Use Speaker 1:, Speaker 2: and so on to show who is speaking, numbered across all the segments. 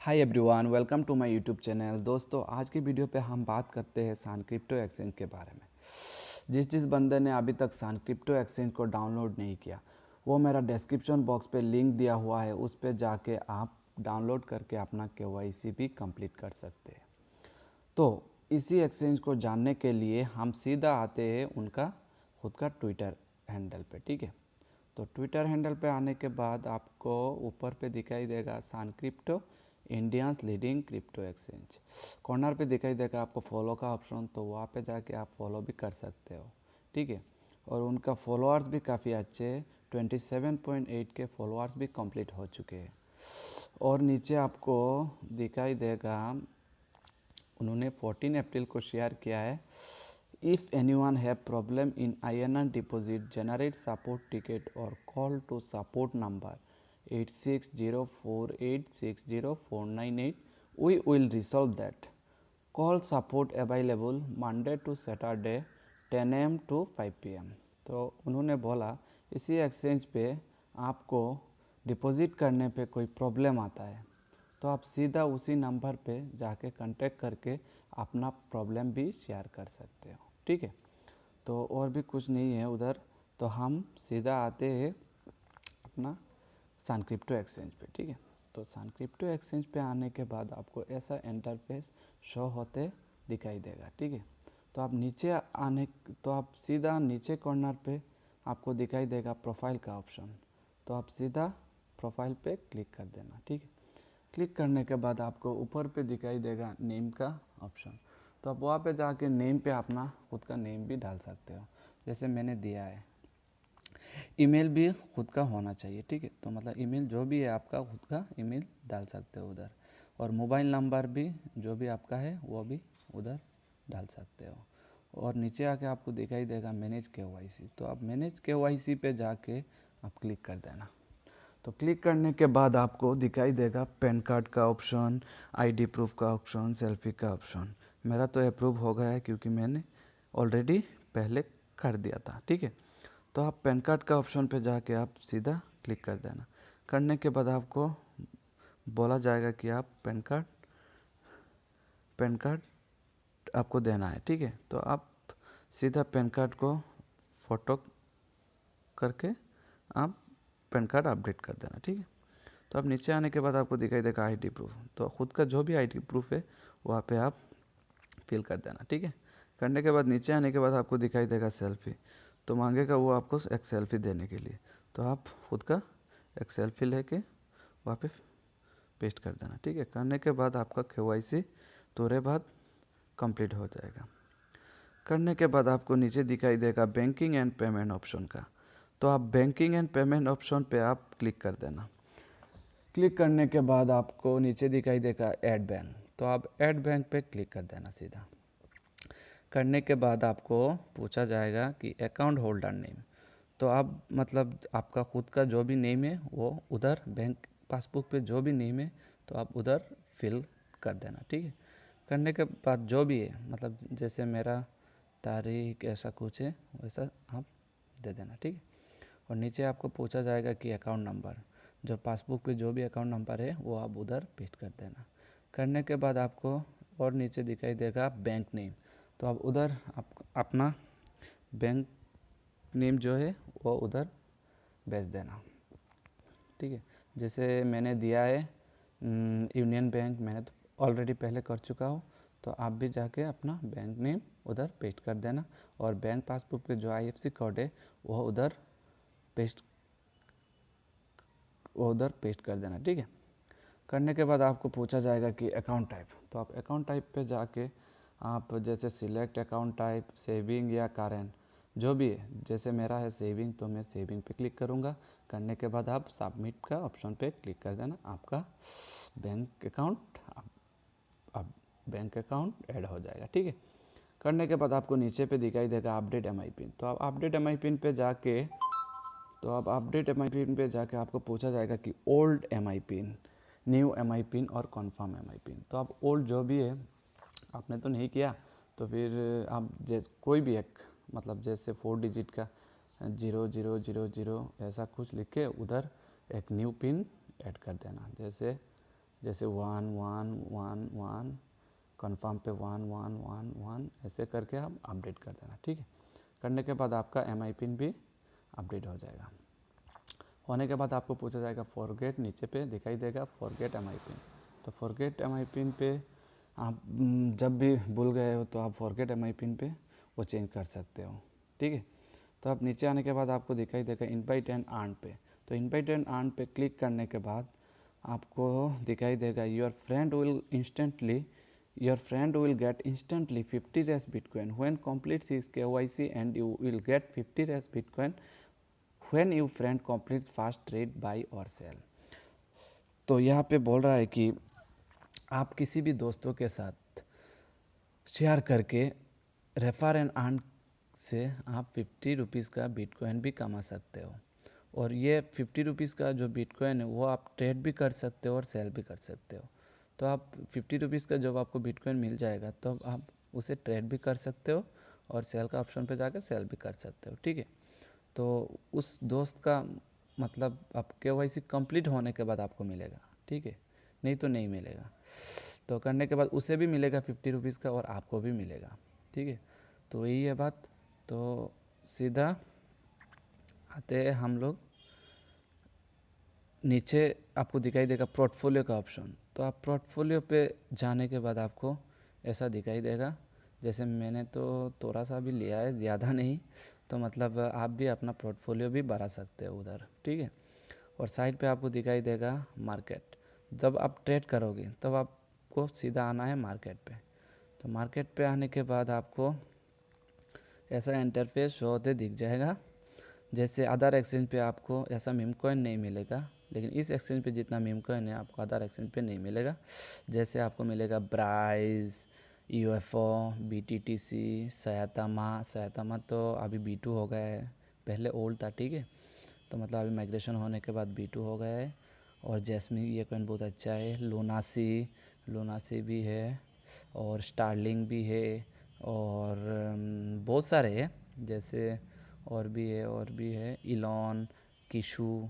Speaker 1: Hi everyone, welcome to my YouTube channel. दोस्तों, आज की वीडियो पे हम बात करते हैं सान क्रिप्टो एक्सचेंज के बारे में। जिस बंदे ने अभी तक सान क्रिप्टो एक्सचेंज को डाउनलोड नहीं किया, वो मेरा डिस्क्रिप्शन बॉक्स पे लिंक दिया हुआ है, उस पर जाके आप डाउनलोड करके अपना KYC भी कंप्लीट कर सकते हैं। तो इसी एक्सचेंज को जानने के लिए हम सीधा आते हैं उनका खुद का ट्विटर हैंडल पे। ठीक है, तो ट्विटर हैंडल पे आने के बाद आपको ऊपर पे दिखाई देगा सान crypto India's leading crypto exchange. Corner पे दिखाई देगा आपको फॉलो का ऑप्शन, तो वहाँ पे जाके आप फॉलो भी कर सकते हो। ठीक है, और उनका फॉलोअर्स भी काफ़ी अच्छे, 27.8 के फॉलोअर्स भी कंप्लीट हो चुके हैं। और नीचे आपको दिखाई देगा उन्होंने 14 अप्रैल को शेयर किया है, if anyone have problem in INR deposit generate support ticket और call to support number 8604860498, we will resolve that. Call support available Monday to Saturday 10 AM to 5 PM। तो उन्होंने बोला इसी एक्सचेंज पे आपको डिपॉजिट करने पे कोई प्रॉब्लम आता है तो आप सीधा उसी नंबर पे जाके कांटेक्ट करके अपना प्रॉब्लम भी शेयर कर सकते हो। ठीक है, तो और भी कुछ नहीं है उधर, तो हम सीधा आते हैं अपना सान क्रिप्टो एक्सचेंज पे। ठीक है, तो सान क्रिप्टो एक्सचेंज पे आने के बाद आपको ऐसा इंटरफेस शो होते दिखाई देगा। ठीक है, तो आप नीचे आने तो आप सीधा नीचे कॉर्नर पे आपको दिखाई देगा प्रोफाइल का ऑप्शन, तो आप सीधा प्रोफाइल पे क्लिक कर देना। ठीक है, क्लिक करने के बाद आपको ऊपर पे दिखाई देगा नेम का ऑप्शन, तो आप वहाँ पे जाके नेम पे अपना खुद का नेम भी डाल सकते हो, जैसे मैंने दिया है। ईमेल भी खुद का होना चाहिए। ठीक है, तो मतलब ईमेल जो भी है आपका खुद का ईमेल डाल सकते हो उधर, और मोबाइल नंबर भी जो भी आपका है वो भी उधर डाल सकते हो। और नीचे आके आपको दिखाई देगा मैनेज KYC, तो आप मैनेज KYC पे जाके आप क्लिक कर देना। तो क्लिक करने के बाद आपको दिखाई देगा पैन कार्ड का ऑप्शन, ID प्रूफ का ऑप्शन, सेल्फी का ऑप्शन। मेरा तो अप्रूव हो गया है क्योंकि मैंने ऑलरेडी पहले कर दिया था। ठीक है, तो आप पैन कार्ड का ऑप्शन पे जाके आप सीधा क्लिक कर देना। करने के बाद आपको बोला जाएगा कि आप पैन कार्ड आपको देना है। ठीक है, तो आप सीधा पैन कार्ड को फ़ोटो करके आप पैन कार्ड अपडेट कर देना। ठीक है, तो अब नीचे आने के बाद आपको दिखाई देगा ID प्रूफ, तो ख़ुद का जो भी ID प्रूफ है वहाँ पे आप फिल कर देना। ठीक है, करने के बाद नीचे आने के बाद आपको दिखाई देगा सेल्फी, तो मांगेगा वो आपको एक सेल्फी देने के लिए, तो आप खुद का एक सेल्फी लेके वहाँ पे पेस्ट कर देना। ठीक है, करने के बाद आपका KYC थोड़े बाद कंप्लीट हो जाएगा। करने के बाद आपको नीचे दिखाई देगा बैंकिंग एंड पेमेंट ऑप्शन का, तो आप बैंकिंग एंड पेमेंट ऑप्शन पे आप क्लिक कर देना। क्लिक करने के बाद आपको नीचे दिखाई देगा ऐड बैंक, तो आप ऐड बैंक पे क्लिक कर देना सीधा। करने के बाद आपको पूछा जाएगा कि अकाउंट होल्डर नेम, तो आप मतलब आपका खुद का जो भी नेम है वो उधर बैंक पासबुक पे जो भी नेम है तो आप उधर फिल कर देना। ठीक है, करने के बाद जो भी है मतलब जैसे मेरा तारीख ऐसा कुछ है वैसा आप दे देना। ठीक है, और नीचे आपको पूछा जाएगा कि अकाउंट नंबर, जो पासबुक पे जो भी अकाउंट नंबर है वो आप उधर पेस्ट कर देना। करने के बाद आपको और नीचे दिखाई देगा बैंक नेम, तो आप उधर आप अपना बैंक नेम जो है वो उधर भेज देना। ठीक है, जैसे मैंने दिया है यूनियन बैंक, मैंने तो ऑलरेडी पहले कर चुका हूँ, तो आप भी जाके अपना बैंक नेम उधर पेस्ट कर देना, और बैंक पासबुक पे जो IFSC कोड है वो उधर पेस्ट कर देना। ठीक है, करने के बाद आपको पूछा जाएगा कि अकाउंट टाइप, तो आप अकाउंट टाइप पे जाके आप जैसे सिलेक्ट अकाउंट टाइप, सेविंग या करेंट जो भी है, जैसे मेरा है सेविंग तो मैं सेविंग पे क्लिक करूँगा। करने के बाद आप सबमिट का ऑप्शन पे क्लिक कर देना, आपका बैंक अकाउंट ऐड हो जाएगा। ठीक है, करने के बाद आपको नीचे पे दिखाई देगा अपडेट MI पिन, तो आप अपडेट MI पिन पे जाके आपको पूछा जाएगा कि old MI pin, new MI pin और कन्फर्म MI पिन। तो आप ओल्ड जो भी है आपने तो नहीं किया, तो फिर आप जैसे कोई भी एक मतलब जैसे 4 डिजिट का 0000 ऐसा कुछ लिख के उधर एक न्यू पिन ऐड कर देना, जैसे जैसे 1 कन्फर्म पे 1 ऐसे करके आप अपडेट कर देना, ठीक है। करने के बाद आपका MI पिन भी अपडेट हो जाएगा। होने के बाद आपको पूछा जाएगा फॉरगेट, नीचे पे दिखाई देगा फॉरगेट MI पिन। तो फॉरगेट MI पिन पे आप जब भी भूल गए हो तो आप फॉरगेट MI पिन पे वो चेंज कर सकते हो, ठीक है। तो आप नीचे आने के बाद आपको दिखाई देगा इनवाइट एंड अर्न पे। तो इनवाइट एंड अर्न पे क्लिक करने के बाद आपको दिखाई देगा your friend will get instantly 50 res bitcoin when completes his KYC and you will get 50 res bitcoin when your friend completes fast trade buy or sell। तो यहाँ पे बोल रहा है कि आप किसी भी दोस्तों के साथ शेयर करके रेफर एंड अर्न से आप 50 रुपीज़ का बिटकॉइन भी कमा सकते हो। और ये 50 रुपीज़ का जो बिटकॉइन है वो आप ट्रेड भी कर सकते हो और सेल भी कर सकते हो। तो आप 50 रुपीज़ का जब आपको बिटकॉइन मिल जाएगा तो आप उसे ट्रेड भी कर सकते हो और सेल का ऑप्शन पे जाकर सेल भी कर सकते हो, ठीक है। तो उस दोस्त का मतलब आप KYC कंप्लीट होने के बाद आपको मिलेगा, ठीक है, नहीं तो नहीं मिलेगा। तो करने के बाद उसे भी मिलेगा 50 रुपीज़ का और आपको भी मिलेगा, ठीक है। तो यही है बात। तो सीधा आते हैं हम लोग नीचे, आपको दिखाई देगा पोर्टफोलियो का ऑप्शन। तो आप पोर्टफोलियो पे जाने के बाद आपको ऐसा दिखाई देगा, जैसे मैंने तो थोड़ा सा भी लिया है, ज़्यादा नहीं। तो मतलब आप भी अपना पोर्टफोलियो भी बढ़ा सकते हो उधर, ठीक है। और साइड पे आपको दिखाई देगा मार्केट। जब आप ट्रेड करोगे तब आपको सीधा आना है मार्केट पे। तो मार्केट पे आने के बाद आपको ऐसा इंटरफेस शो होते दिख जाएगा। जैसे अदर एक्सचेंज पे आपको ऐसा मीम कॉइन नहीं मिलेगा, लेकिन इस एक्सचेंज पे जितना मीम कॉइन है आपको अदर एक्सचेंज पे नहीं मिलेगा। जैसे आपको मिलेगा ब्राइस, UFO, BTTC, सयातमा तो अभी B2 हो गया है, पहले ओल्ड था, ठीक है। तो मतलब अभी माइग्रेशन होने के बाद B2 हो गया है। और जैस्मिन ये कॉइन बहुत अच्छा है। लूनासी भी है और स्टारलिंग भी है और बहुत सारे हैं, जैसे और भी है इलॉन, किशु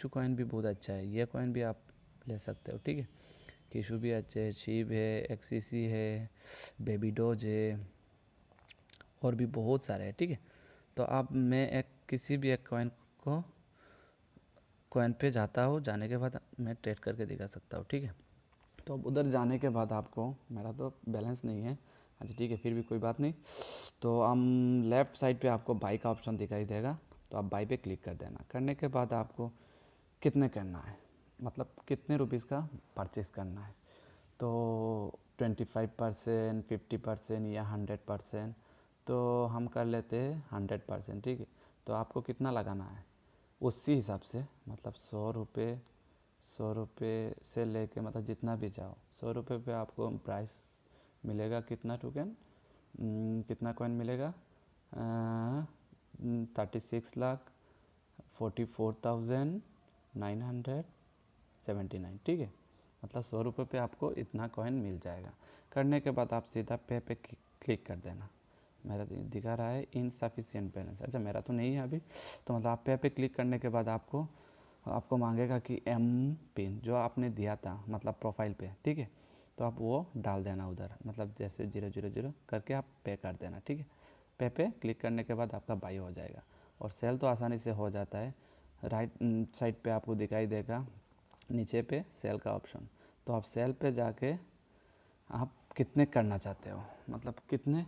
Speaker 1: कॉइन भी बहुत अच्छा है, ये कॉइन भी आप ले सकते हो, ठीक है। किशु भी अच्छे है, शीब है, XCC है, बेबी डोज है और भी बहुत सारे हैं, ठीक है। तो अब मैं किसी भी एक कॉइन पे जाता हूँ, जाने के बाद मैं ट्रेड करके दिखा सकता हूँ, ठीक है। तो अब उधर जाने के बाद आपको, मेरा तो बैलेंस नहीं है, अच्छा ठीक है, फिर भी कोई बात नहीं। तो हम लेफ़्ट साइड पे आपको बाई का ऑप्शन दिखाई देगा, तो आप बाई पे क्लिक कर देना। करने के बाद आपको कितने करना है, मतलब कितने रुपीज़ का परचेस करना है। तो 25%, 50% या 100%। तो हम कर लेते हैं 100%, ठीक है। तो आपको कितना लगाना है उसी हिसाब से, मतलब 100 रुपये से लेके मतलब जितना भी जाओ, 100 रुपये पे आपको प्राइस मिलेगा। कितना टोकन, कितना कॉइन मिलेगा, 36,44,979, ठीक है। मतलब 100 रुपये पे आपको इतना कॉइन मिल जाएगा। करने के बाद आप सीधा पे क्लिक कर देना। मेरा दिखा रहा है इनसफिशिएंट बैलेंस, अच्छा मेरा तो नहीं है अभी। तो मतलब आप पे क्लिक करने के बाद आपको मांगेगा कि पिन जो आपने दिया था मतलब प्रोफाइल पे, ठीक है। तो आप वो डाल देना उधर, मतलब जैसे 000 करके आप पे कर देना, ठीक है। पे क्लिक करने के बाद आपका बाई हो जाएगा। और सेल तो आसानी से हो जाता है। राइट साइड पे आपको दिखाई देगा नीचे पे सेल का ऑप्शन। तो आप सेल पे जाके आप कितने करना चाहते हो, मतलब कितने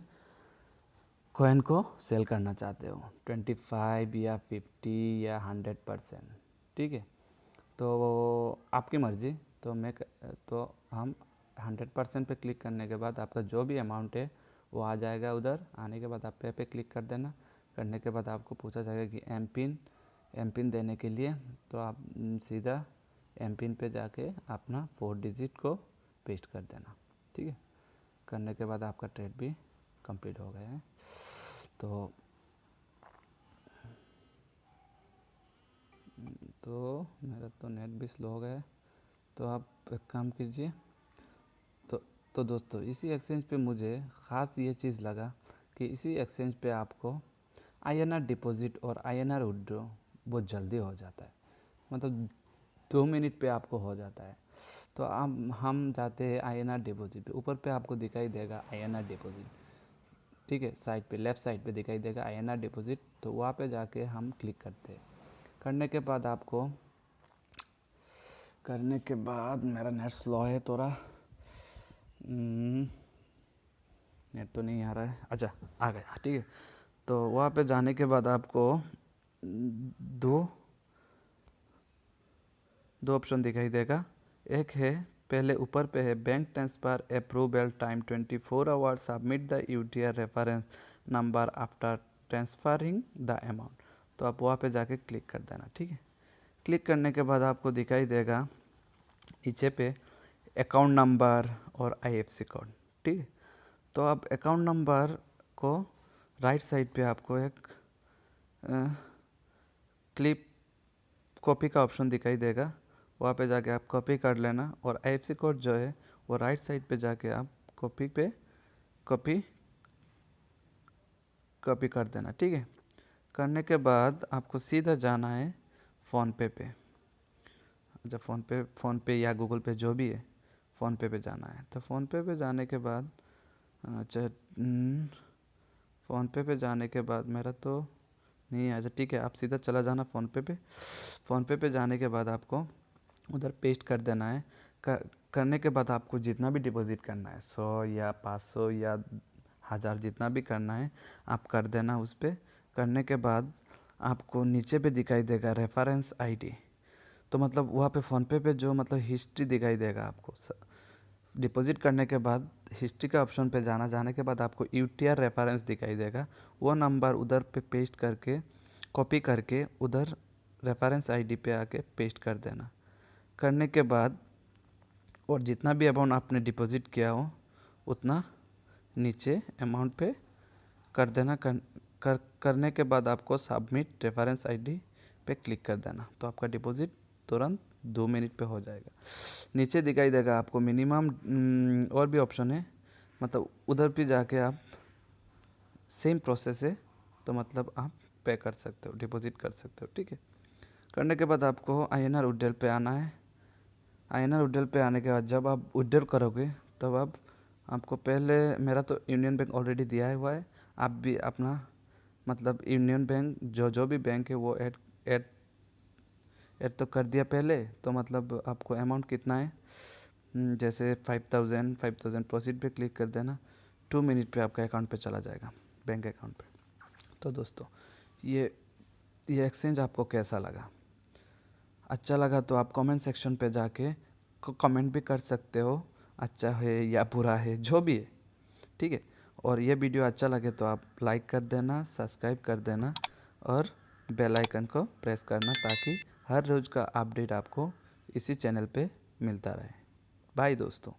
Speaker 1: कॉइन को सेल करना चाहते हो, 25 या 50 या 100%, ठीक है। तो आपकी मर्ज़ी। तो हम 100% पे क्लिक करने के बाद आपका जो भी अमाउंट है वो आ जाएगा उधर। आने के बाद आप पे क्लिक कर देना। करने के बाद आपको पूछा जाएगा कि एम पिन देने के लिए। तो आप सीधा एम पिन पे जाके अपना 4 डिजिट को पेस्ट कर देना, ठीक है। करने के बाद आपका ट्रेड भी कंप्लीट हो गया है। तो मेरा तो नेट भी स्लो हो गया है। तो आप एक काम कीजिए। तो दोस्तों इसी एक्सचेंज पे मुझे ख़ास ये चीज़ लगा कि इसी एक्सचेंज पे आपको INR डिपॉजिट और INR विड्रॉ बहुत जल्दी हो जाता है, मतलब 2 मिनट पे आपको हो जाता है। तो अब हम जाते हैं INR डिपॉजिट पे। ऊपर पे आपको दिखाई देगा INR डिपॉजिट, ठीक है, साइड पे लेफ़्ट साइड पे दिखाई देगा INR डिपॉजिट। तो वहाँ पे जाके हम क्लिक करते हैं। करने के बाद आपको मेरा नेट स्लो है थोड़ा, नेट तो नहीं आ रहा है, अच्छा आ गया, ठीक है। तो वहाँ पे जाने के बाद आपको दो ऑप्शन दिखाई देगा। एक है, पहले ऊपर पे है bank transfer approval time 24 hours, submit the UTR reference number after transferring the amount. तो आप वहाँ पे जाके क्लिक कर देना, ठीक है। क्लिक करने के बाद आपको दिखाई देगा नीचे पे अकाउंट नंबर और IFSC कोड, ठीक है। तो आप अकाउंट नंबर को राइट साइड पे आपको एक क्लिप कॉपी का ऑप्शन दिखाई देगा, वहाँ पे जाके आप कॉपी कर लेना। और IFSC कोड जो है वो राइट साइड पे जाके आप कॉपी कर देना, ठीक है। करने के बाद आपको सीधा जाना है फ़ोनपे पे। जब फ़ोनपे या गूगल पे जो भी है, फ़ोनपे पे जाना है। तो फ़ोनपे पे जाने के बाद फ़ोनपे पे जाने के बाद मेरा तो नहीं है, अच्छा ठीक है, आप सीधा चला जाना फ़ोनपे पे। फ़ोनपे पे जाने के बाद आपको उधर पेस्ट कर देना है। करने के बाद आपको जितना भी डिपॉजिट करना है, 100 या 500 या 1000 जितना भी करना है आप कर देना उस पर। करने के बाद आपको नीचे पे दिखाई देगा रेफरेंस ID। तो मतलब वहाँ पे फ़ोनपे पे जो मतलब हिस्ट्री दिखाई देगा आपको डिपॉजिट करने के बाद। हिस्ट्री का ऑप्शन पे जाने के बाद आपको UTR रेफरेंस दिखाई देगा। वो नंबर उधर पे पेस्ट करके कॉपी करके उधर रेफरेंस ID पे आके पेस्ट कर देना। करने के बाद और जितना भी अमाउंट आपने डिपॉजिट किया हो उतना नीचे अमाउंट पे कर देना। करने के बाद आपको सबमिट रेफरेंस ID पे क्लिक कर देना। तो आपका डिपॉजिट तुरंत 2 मिनट पे हो जाएगा। नीचे दिखाई देगा आपको मिनिमम और भी ऑप्शन है, मतलब उधर भी जाके आप सेम प्रोसेस है, तो मतलब आप पे कर सकते हो, डिपॉजिट कर सकते हो, ठीक है। करने के बाद आपको INR विड्रॉल पे आना है। INR विड्रॉल पे आने के बाद जब आप विड्रॉल करोगे तब आपको पहले, मेरा तो यूनियन बैंक ऑलरेडी दिया हुआ है, आप भी अपना मतलब यूनियन बैंक जो भी बैंक है वो ऐड तो कर दिया पहले। तो मतलब आपको अमाउंट कितना है, जैसे 5000 प्रोसीड पे क्लिक कर देना। 2 मिनट पे आपका अकाउंट पे चला जाएगा, बैंक अकाउंट पे। तो दोस्तों ये एक्सचेंज आपको कैसा लगा? अच्छा लगा तो आप कमेंट सेक्शन पे जाके कमेंट भी कर सकते हो, अच्छा है या बुरा है जो भी है, ठीक है। और ये वीडियो अच्छा लगे तो आप लाइक कर देना, सब्सक्राइब कर देना और बेल आइकन को प्रेस करना, ताकि हर रोज़ का अपडेट आपको इसी चैनल पे मिलता रहे। बाय दोस्तों।